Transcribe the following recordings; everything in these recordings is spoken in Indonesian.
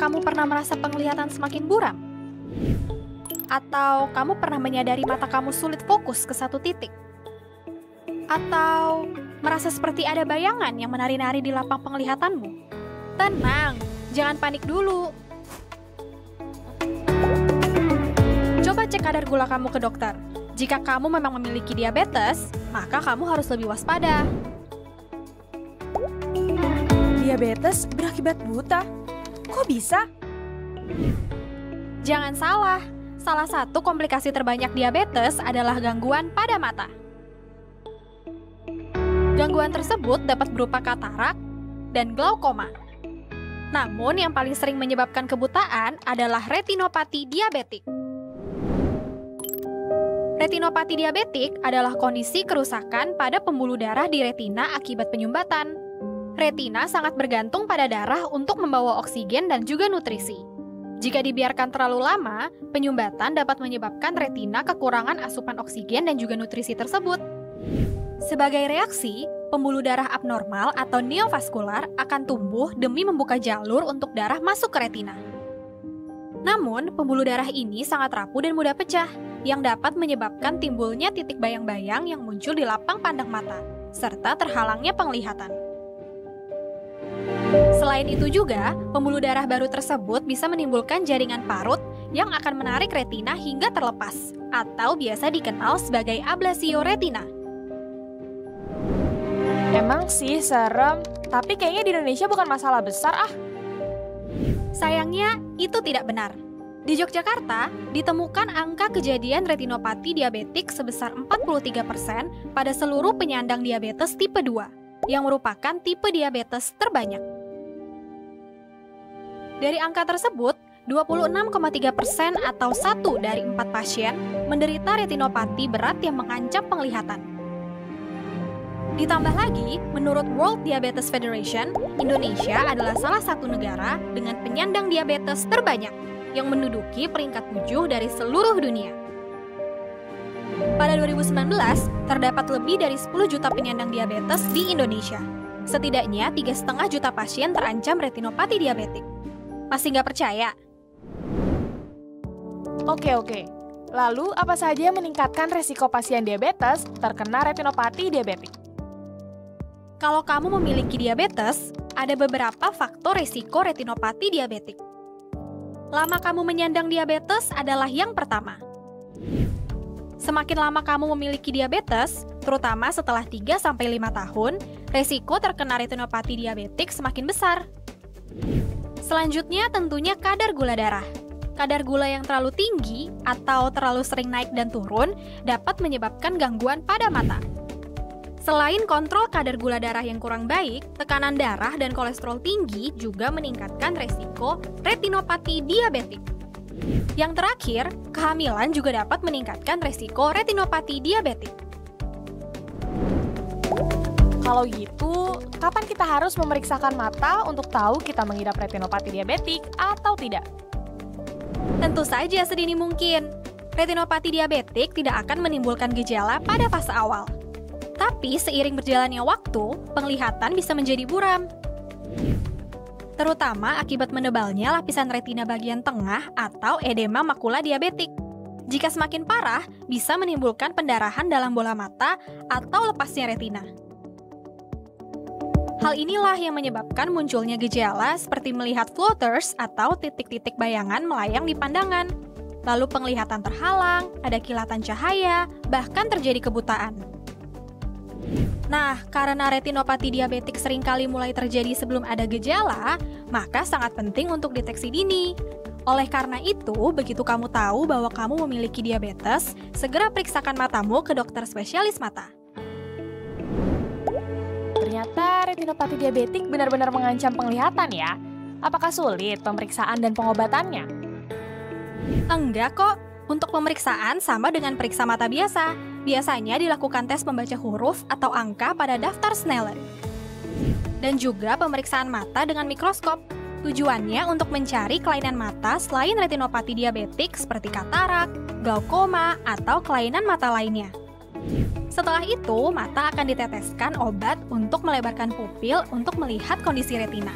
kamu pernah merasa penglihatan semakin buram? Atau kamu pernah menyadari mata kamu sulit fokus ke satu titik? Atau merasa seperti ada bayangan yang menari-nari di lapang penglihatanmu? Tenang, jangan panik dulu. Coba cek kadar gula kamu ke dokter. Jika kamu memang memiliki diabetes, maka kamu harus lebih waspada. Diabetes berakibat buta? Kok bisa? Jangan salah, salah satu komplikasi terbanyak diabetes adalah gangguan pada mata. Gangguan tersebut dapat berupa katarak dan glaukoma. Namun yang paling sering menyebabkan kebutaan adalah retinopati diabetik. Retinopati diabetik adalah kondisi kerusakan pada pembuluh darah di retina akibat penyumbatan. Retina sangat bergantung pada darah untuk membawa oksigen dan juga nutrisi. Jika dibiarkan terlalu lama, penyumbatan dapat menyebabkan retina kekurangan asupan oksigen dan juga nutrisi tersebut. Sebagai reaksi, pembuluh darah abnormal atau neovaskular akan tumbuh demi membuka jalur untuk darah masuk ke retina. Namun, pembuluh darah ini sangat rapuh dan mudah pecah, yang dapat menyebabkan timbulnya titik bayang-bayang yang muncul di lapang pandang mata, serta terhalangnya penglihatan. Selain itu juga, pembuluh darah baru tersebut bisa menimbulkan jaringan parut yang akan menarik retina hingga terlepas, atau biasa dikenal sebagai ablasio retina. Emang sih serem, tapi kayaknya di Indonesia bukan masalah besar ah. Sayangnya, itu tidak benar. Di Yogyakarta, ditemukan angka kejadian retinopati diabetik sebesar 43% pada seluruh penyandang diabetes tipe 2, yang merupakan tipe diabetes terbanyak. Dari angka tersebut, 26,3% atau 1 dari 4 pasien menderita retinopati berat yang mengancam penglihatan. Ditambah lagi, menurut World Diabetes Federation, Indonesia adalah salah satu negara dengan penyandang diabetes terbanyak, yang menduduki peringkat 7 dari seluruh dunia. Pada 2019, terdapat lebih dari 10 juta penyandang diabetes di Indonesia. Setidaknya 3,5 juta pasien terancam retinopati diabetik. Masih nggak percaya? Oke. Lalu, apa saja yang meningkatkan resiko pasien diabetes terkena retinopati diabetik? Kalau kamu memiliki diabetes, ada beberapa faktor risiko retinopati diabetik. Lama kamu menyandang diabetes adalah yang pertama. Semakin lama kamu memiliki diabetes, terutama setelah 3-5 tahun, resiko terkena retinopati diabetik semakin besar. Selanjutnya tentunya kadar gula darah. Kadar gula yang terlalu tinggi atau terlalu sering naik dan turun dapat menyebabkan gangguan pada mata. Selain kontrol kadar gula darah yang kurang baik, tekanan darah dan kolesterol tinggi juga meningkatkan resiko retinopati diabetik. Yang terakhir, kehamilan juga dapat meningkatkan resiko retinopati diabetik. Kalau gitu, kapan kita harus memeriksakan mata untuk tahu kita mengidap retinopati diabetik atau tidak? Tentu saja sedini mungkin. Retinopati diabetik tidak akan menimbulkan gejala pada fase awal. Tapi seiring berjalannya waktu, penglihatan bisa menjadi buram. Terutama akibat menebalnya lapisan retina bagian tengah atau edema makula diabetik. Jika semakin parah, bisa menimbulkan pendarahan dalam bola mata atau lepasnya retina. Hal inilah yang menyebabkan munculnya gejala seperti melihat floaters atau titik-titik bayangan melayang di pandangan. Lalu penglihatan terhalang, ada kilatan cahaya, bahkan terjadi kebutaan. Nah, karena retinopati diabetik seringkali mulai terjadi sebelum ada gejala, maka sangat penting untuk deteksi dini. Oleh karena itu, begitu kamu tahu bahwa kamu memiliki diabetes, segera periksakan matamu ke dokter spesialis mata. Ternyata retinopati diabetik benar-benar mengancam penglihatan ya. Apakah sulit pemeriksaan dan pengobatannya? Enggak kok. Untuk pemeriksaan sama dengan periksa mata biasa. Biasanya dilakukan tes pembaca huruf atau angka pada daftar Snellen. Dan juga pemeriksaan mata dengan mikroskop. Tujuannya untuk mencari kelainan mata selain retinopati diabetik seperti katarak, glaukoma, atau kelainan mata lainnya. Setelah itu, mata akan diteteskan obat untuk melebarkan pupil untuk melihat kondisi retina.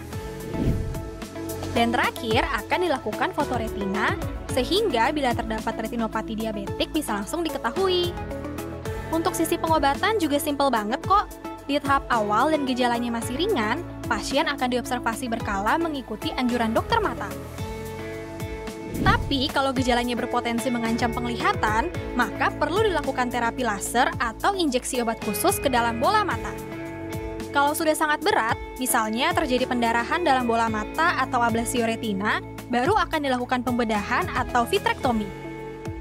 Dan terakhir, akan dilakukan foto retina, sehingga bila terdapat retinopati diabetik bisa langsung diketahui. Untuk sisi pengobatan juga simpel banget kok. Di tahap awal dan gejalanya masih ringan, pasien akan diobservasi berkala mengikuti anjuran dokter mata. Tapi kalau gejalanya berpotensi mengancam penglihatan, maka perlu dilakukan terapi laser atau injeksi obat khusus ke dalam bola mata. Kalau sudah sangat berat, misalnya terjadi pendarahan dalam bola mata atau ablasio retina, baru akan dilakukan pembedahan atau vitrektomi.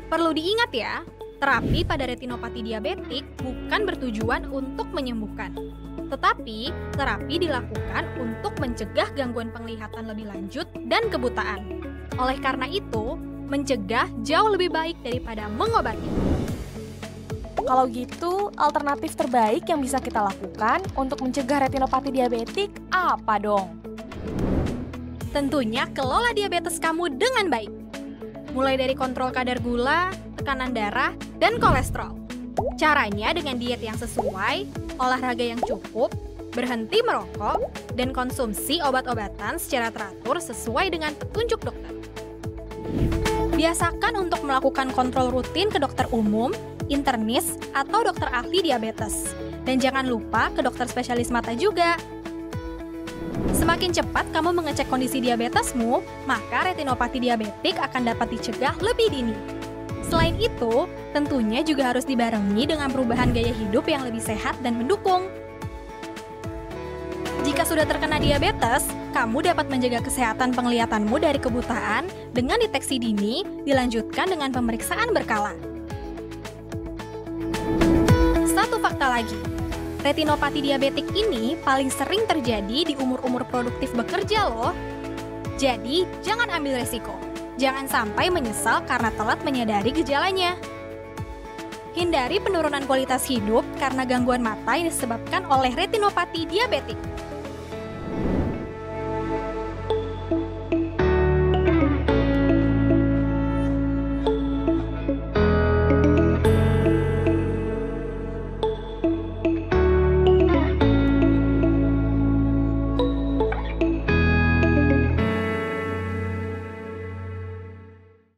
Perlu diingat ya, terapi pada retinopati diabetik bukan bertujuan untuk menyembuhkan. Tetapi, terapi dilakukan untuk mencegah gangguan penglihatan lebih lanjut dan kebutaan. Oleh karena itu, mencegah jauh lebih baik daripada mengobati. Kalau gitu, alternatif terbaik yang bisa kita lakukan untuk mencegah retinopati diabetik apa dong? Tentunya kelola diabetes kamu dengan baik. Mulai dari kontrol kadar gula, tekanan darah, dan kolesterol. Caranya dengan diet yang sesuai, olahraga yang cukup, berhenti merokok, dan konsumsi obat-obatan secara teratur sesuai dengan petunjuk dokter. Biasakan untuk melakukan kontrol rutin ke dokter umum, internis, atau dokter ahli diabetes. Dan jangan lupa ke dokter spesialis mata juga. Semakin cepat kamu mengecek kondisi diabetesmu, maka retinopati diabetik akan dapat dicegah lebih dini. Selain itu, tentunya juga harus dibarengi dengan perubahan gaya hidup yang lebih sehat dan mendukung. Jika sudah terkena diabetes, kamu dapat menjaga kesehatan penglihatanmu dari kebutaan dengan deteksi dini, dilanjutkan dengan pemeriksaan berkala. Satu fakta lagi, retinopati diabetik ini paling sering terjadi di umur-umur produktif bekerja loh. Jadi, jangan ambil resiko. Jangan sampai menyesal karena telat menyadari gejalanya. Hindari penurunan kualitas hidup karena gangguan mata yang disebabkan oleh retinopati diabetik.